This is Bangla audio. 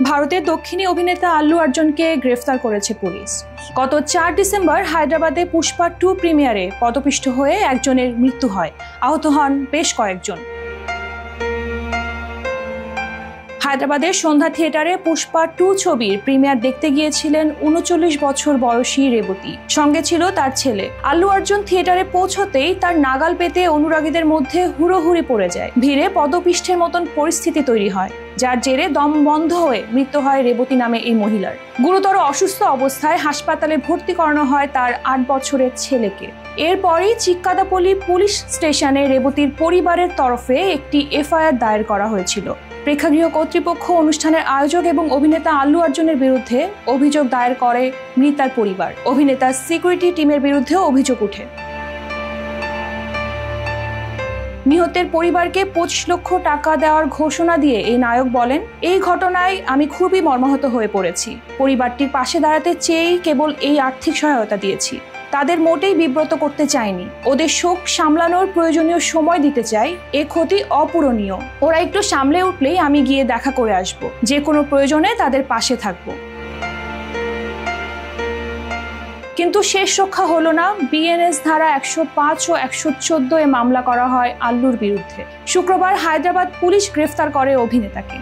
ভারতের দক্ষিণী অভিনেতা আল্লু অর্জুনকে গ্রেফতার করেছে পুলিশ। গত 4 ডিসেম্বর হায়দ্রাবাদে পুষ্পা 2 প্রিমিয়ারে পদপিষ্ট হয়ে একজনের মৃত্যু হয়, আহত হন বেশ কয়েকজন। হায়দ্রাবাদের সন্ধ্যা থিয়েটারে পুষ্পা 2 ছবির প্রিমিয়ার দেখতে গিয়েছিলেন 39 বছর বয়সী রেবতী, সঙ্গে ছিল তার ছেলে। আল্লু অর্জুন থিয়েটারে পৌঁছতেই তার নাগাল পেতে অনুরাগীদের মধ্যে হুড়োহুড়ি পড়ে যায়। ভিড়ে পদপিষ্টের মতন পরিস্থিতি তৈরি হয়, যার জেরে দম বন্ধ হয়ে মৃত্যু হয় রেবতী নামে এই মহিলার। গুরুতর অসুস্থ অবস্থায় হাসপাতালে ভর্তি করানো হয় তার 8 বছরের ছেলেকে। এরপরই চিক্কাদাপল্লী পুলিশ স্টেশনে রেবতীর পরিবারের তরফে একটি এফআইআর দায়ের করা হয়েছিল। প্রেক্ষাগৃহ কর্তৃপক্ষ অনুষ্ঠানের আয়োজক এবং অভিনেতা আল্লু অর্জুনের বিরুদ্ধে অভিযোগ দায়ের করে মৃতার পরিবার। অভিনেতার সিকিউরিটি টিমের বিরুদ্ধেও অভিযোগ ওঠে। নিহতের পরিবারকে 25 লক্ষ টাকা দেওয়ার ঘোষণা দিয়ে এই নায়ক বলেন, এই ঘটনায় আমি খুবই মর্মাহত হয়ে পড়েছি। পরিবারটির পাশে দাঁড়াতে চেয়েই কেবল এই আর্থিক সহায়তা দিয়েছি। তাদের মোটেই বিব্রত করতে চাইনি। ওদের শোক সামলানোর প্রয়োজনীয় সময় দিতে চাই। এ ক্ষতি অপূরণীয়। ওরা একটু সামলে উঠলেই আমি গিয়ে দেখা করে আসব। যে কোনো প্রয়োজনে তাদের পাশে থাকব। কিন্তু শেষ রক্ষা হলো না। বিএনএস ধারা 105 ও 114 এ মামলা করা হয় আল্লুর বিরুদ্ধে। শুক্রবার হায়দ্রাবাদ পুলিশ গ্রেফতার করে অভিনেতাকে।